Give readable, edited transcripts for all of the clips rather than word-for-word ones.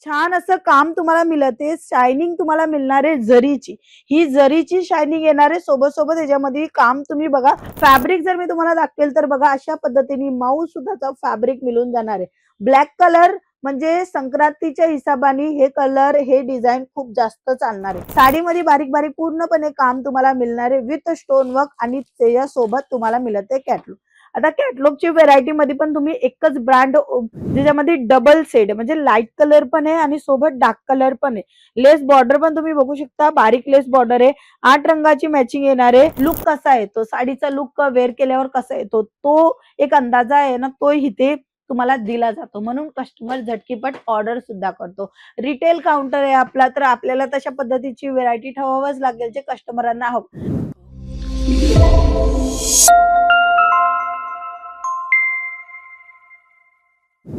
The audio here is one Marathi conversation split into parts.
छान असं काम तुम्हाला मिळते, शायनिंग तुम्हाला मिळणार आहे जरीची. ही जरीची शायनिंग येणार आहे, सोबत-सोबत ह्याच्यामध्ये काम तुम्ही बघा. फॅब्रिक जर मी तुम्हाला दाखवेल तर बघा अशा पद्धतीने मऊ सुद्धाचा फॅब्रिक मिळून जाणार आहे. ब्लॅक कलर म्हणजे संक्रांतीच्या हिशोबाने हे कलर, हे डिझाइन खूप जास्त चालणार आहे. साडीमध्ये बारीक-बारीक पूर्णपणे काम तुम्हाला मिळणार आहे विथ स्टोन वर्क आणि त्याच्यासोबत तुम्हाला मिळते कॅटलॉग. आता कॅटलॉगची व्हेरायटी मध्ये पण तुम्ही एकच ब्रँड ज्याच्यामध्ये डबल सेड म्हणजे लाईट कलर पण आहे आणि सोबत डार्क कलर पण आहे. लेस बॉर्डर पण तुम्ही बघू शकता, बारीक लेस बॉर्डर आहे. 8 रंगाची मॅचिंग येणार आहे. लुक कसा येतो, साडीचा लुक वेअर केल्यावर कसा येतो तो एक अंदाजा आहे ना, तो इथे तुम्हाला दिला जातो. म्हणून कस्टमर झटकीपट ऑर्डर सुद्धा करतो. रिटेल काउंटर आहे आपला, तर आपल्याला तशा पद्धतीची व्हेरायटी ठेवावंच लागेल जे कस्टमरांना हवं.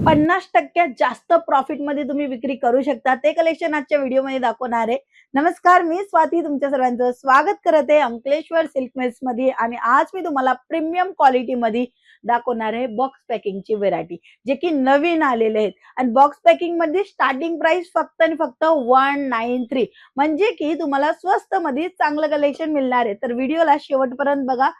50% जास्त प्रॉफिट मध्ये तुम्ही विक्री करू शकता. ते कलेक्शन आजच्या व्हिडिओमध्ये दाखवणार आहे. नमस्कार, मी स्वाती तुमच्या सर्वांचं स्वागत करते अंकलेश्वर सिल्क मिल्स मध्ये. आणि आज मी तुम्हाला प्रीमियम क्वालिटी मध्ये दाखवणार आहे बॉक्स पॅकिंगची व्हेरायटी, जे की नवीन आलेले आहेत. आणि बॉक्स पॅकिंग मध्ये स्टार्टिंग प्राइस फक्त आणि फक्त 193, म्हणजे की तुम्हाला स्वस्त मध्ये चांगलं कलेक्शन मिळणार आहे. तर व्हिडिओला शेवटपर्यंत बघा.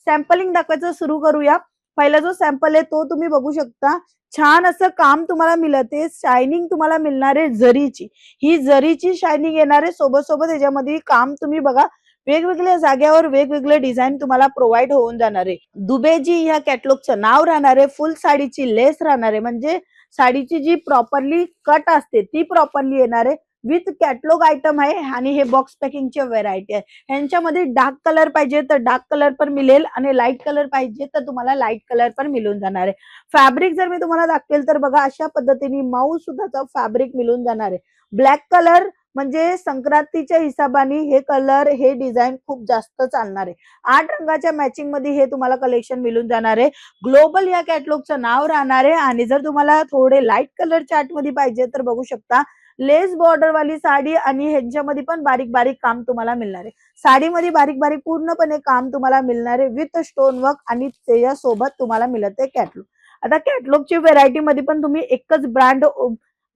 सॅम्पलिंग दाखवायचं सुरू करूया. पहिला जो सॅम्पल आहे तो तुम्ही बघू शकता. छान असं काम तुम्हाला मिळते, शायनिंग तुम्हाला मिळणार आहे जरीची. ही जरीची शायनिंग येणार आहे, सोबत-सोबत ह्याच्यामध्ये काम तुम्ही बघा. वेगवेगळ्या जाग्यावर वेगवेगळे डिझाइन तुम्हाला प्रोव्हाइड होऊन जाणार आहे. दुबेजी ह्या कॅटलॉगचं नाव राहणार आहे. फुल साडीची लेस राहणार आहे, म्हणजे साडीची जी प्रॉपरली कट असते ती प्रॉपरली येणार आहे. विथ कॅटलॉग आयटम आहे आणि हे बॉक्स पॅकिंगची व्हेरायटी आहे. ह्यांच्यामध्ये डार्क कलर पाहिजे तर डार्क कलर पण मिळेल आणि लाईट कलर पाहिजे तर तुम्हाला लाईट कलर पण मिळून जाणार आहे. फॅब्रिक जर मी तुम्हाला दाखवेल तर बघा अशा पद्धतीने मऊ सुद्धाचा फॅब्रिक मिळून जाणार आहे. ब्लॅक कलर म्हणजे संक्रांतीच्या हिशोबाने हे कलर, हे डिझाइन खूप जास्त चालणार आहे. 8 रंगाच्या मॅचिंग मध्ये हे तुम्हाला कलेक्शन मिळून जाणार आहे. ग्लोबल या कॅटलॉगचं नाव राहणार आहे. आणि जर तुम्हाला थोडे लाईट कलर चार्ट मध्ये पाहिजे तर बघू शकता. लेस बॉर्डर वाली साडी आणि ह्यांच्यामध्ये पण बारीक बारीक काम तुम्हाला मिळणार आहे. साडीमध्ये बारीक बारीक पूर्णपणे काम तुम्हाला मिळणार आहे विथ स्टोन वर्क आणि त्याच्यासोबत तुम्हाला मिळते कॅटलॉग. आता कॅटलॉगची व्हेरायटी मध्ये पण तुम्ही एकच ब्रँड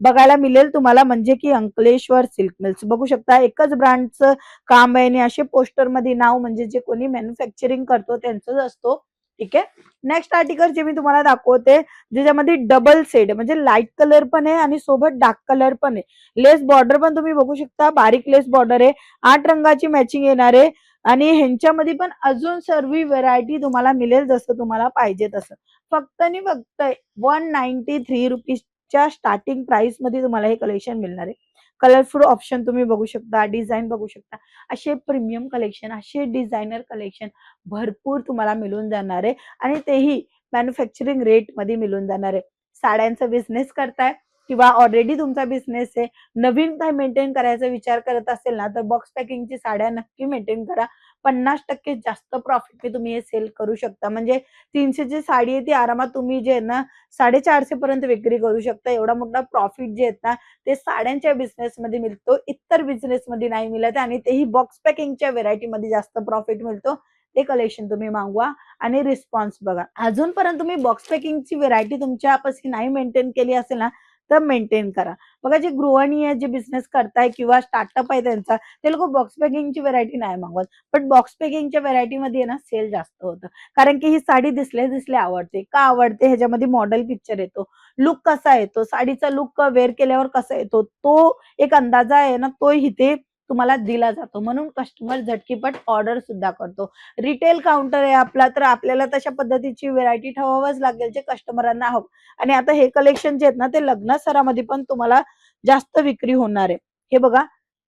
बघायला मिळेल तुम्हाला, म्हणजे की अंकलेश्वर सिल्क मिल्स बघू शकता. एकच ब्रँडचं काम आहे आणि असे पोस्टर मध्ये नाव म्हणजे जे कोणी मॅन्युफॅक्चरिंग करतो त्यांचंच असतो. ठीक आहे. नेक्स्ट आर्टिकल जे मी तुम्हाला दाखवते, ज्याच्यामध्ये डबल सेड म्हणजे लाईट कलर पण आहे आणि सोबत डार्क कलर पण आहे. लेस बॉर्डर पण तुम्ही बघू शकता, बारीक लेस बॉर्डर आहे. 8 रंगाची मॅचिंग येणार आहे. आणि ह्यांच्यामध्ये पण अजून सर्व व्हेरायटी तुम्हाला मिळेल जसं तुम्हाला पाहिजे तसं. फक्त आणि फक्त 193 रुपीजच्या स्टार्टिंग प्राइस मध्ये तुम्हाला हे कलेक्शन मिळणार आहे. कलरफुल ऑप्शन तुम्ही बघू शकता, डिझाईन बघू शकता. असे प्रीमियम कलेक्शन, असे डिझायनर कलेक्शन भरपूर तुम्हाला मिळून जाणार आहे. आणि तेही मॅन्युफॅक्चरिंग रेट मध्ये मिळून जाणार आहे. साड्यांचा बिझनेस करताय किंवा ऑलरेडी तुमचा बिझनेस आहे, नवीन काही मेंटेन करायचा विचार करत असेल ना, तर बॉक्स पॅकिंगची साड्या नक्की मेंटेन करा. 50% जास्त प्रॉफिट तुम्ही हे सेल करू शकता. म्हणजे 300 ची साडी आहे ती आरामात तुम्ही जे आहे ना 450 पर्यंत विक्री करू शकता. एवढा मोठा प्रॉफिट जे आहेत ना ते साड्यांच्या बिझनेस मध्ये मिळतो, इतर बिझनेस मध्ये नाही मिळत. आणि तेही बॉक्स पॅकिंगच्या व्हेरायटी मध्ये जास्त प्रॉफिट मिळतो. ते कलेक्शन तुम्ही मागवा आणि रिस्पॉन्स बघा. अजूनपर्यंत तुम्ही बॉक्स पॅकिंगची व्हेरायटी तुमच्यापाशी नाही मेंटेन केली असेल ना, तर मेंटेन करा. बघा, जे गृहिणी आहे, जे बिझनेस करताय किंवा स्टार्टअप आहे त्यांचा, ते लोक बॉक्स पॅकिंगची व्हेरायटी नाही मागवत. पण बॉक्स पॅकिंगच्या व्हेरायटीमध्ये ना सेल जास्त होतं. कारण की ही साडी दिसल्या दिसल्या आवडते. का आवडते? ह्याच्यामध्ये मॉडेल पिक्चर येतो, लुक कसा येतो, साडीचा लुक वेअर केल्यावर कसा येतो तो एक अंदाजा आहे ना, तो इथे तुम्हाला दिला जातो. म्हणून कस्टमर झटकीपट ऑर्डर सुद्धा करतो. रिटेल काउंटर आहे आपला, तर आपल्याला तशा पद्धतीची व्हेरायटी ठेवावंच लागेल जे कस्टमरांना हवं. आणि आता हे कलेक्शन जे आहेत ना ते लग्न सरामध्ये पण तुम्हाला जास्त विक्री होणार आहे. हे बघा,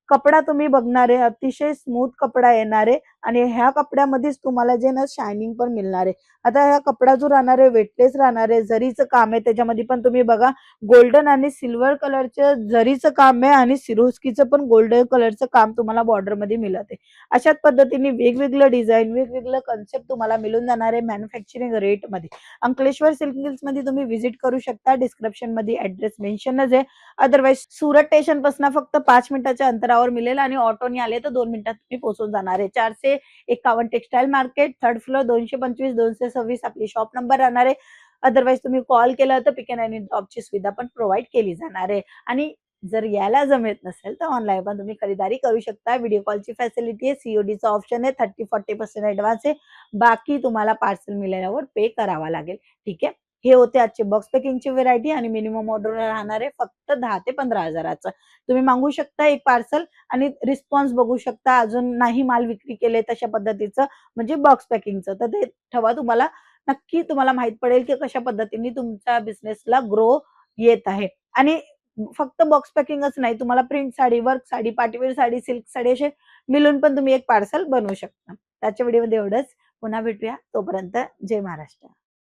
कपडा तुम्ही बघणार आहे, अतिशय स्मूथ कपडा येणार आहे. आणि ह्या कपड्यामध्येच तुम्हाला जे ना शायनिंग पण मिळणार आहे. आता ह्या कपडा जो राहणार आहे वेटलेस राहणार आहे, जरीचं काम आहे. त्याच्यामध्ये पण तुम्ही बघा, गोल्डन आणि सिल्वर कलरचं जरीचं काम आहे आणि सिरोस्कीचं पण गोल्डन कलरचं काम तुम्हाला बॉर्डर मध्ये मिळत आहे. अशाच पद्धतीने वेगवेगळं डिझाईन, वेगवेगळं कन्सेप्ट तुम्हाला मिळून जाणार आहे मॅन्युफॅक्चरिंग रेट मध्ये. अंकलेश्वर सिल्क मिल्स मध्ये तुम्ही व्हिजिट करू शकता. डिस्क्रिप्शन मध्ये ऍड्रेस मेन्शनच आहे. अदरवाइज सुरत स्टेशन पासून फक्त 5 मिनिटाच्या अंतरावर मिळेल आणि ऑटोने आले तर 2 मिनिटात तुम्ही पोहोचून जाणार आहे. 451 टेक्सटाईल मार्केट, 3rd फ्लोर, 225 226 आपली शॉप नंबर राहणार आहे. अदरवाइज तुम्ही कॉल केला तर पिक अँड ड्रॉपची सुविधा पण प्रोव्हाइड केली जाणार आहे. आणि जर यायला जमत नसेल तर ऑनलाईन पण तुम्ही खरीदारी करू शकता. व्हिडिओ कॉलची फॅसिलिटी आहे, सीओडीचा ऑप्शन आहे, 30-40% ॲडव्हान्स आहे. बाकी तुम्हाला पार्सल मिळाल्यावर पे करावा लागेल. ठीक आहे. हे होते आजचे बॉक्स पॅकिंगची व्हेरायटी आणि मिनिमम ऑर्डर राहणार आहे फक्त 10 ते 15,000चं. तुम्ही मागवू शकता एक पार्सल आणि रिस्पॉन्स बघू शकता. अजून नाही माल विक्री केले तशा पद्धतीचं म्हणजे बॉक्स पॅकिंगचं. तर ते ठेवा तुम्हाला नक्की तुम्हाला माहीत पडेल की कशा पद्धतीने तुमच्या बिझनेसला ग्रो येत आहे. आणि फक्त बॉक्स पॅकिंगच नाही, तुम्हाला print sari, work sari, partywear sari, silk sari असे मिळून पण तुम्ही एक पार्सल बनवू शकता. त्याच्या व्हिडिओमध्ये एवढंच. पुन्हा भेटूया. तोपर्यंत जय महाराष्ट्र.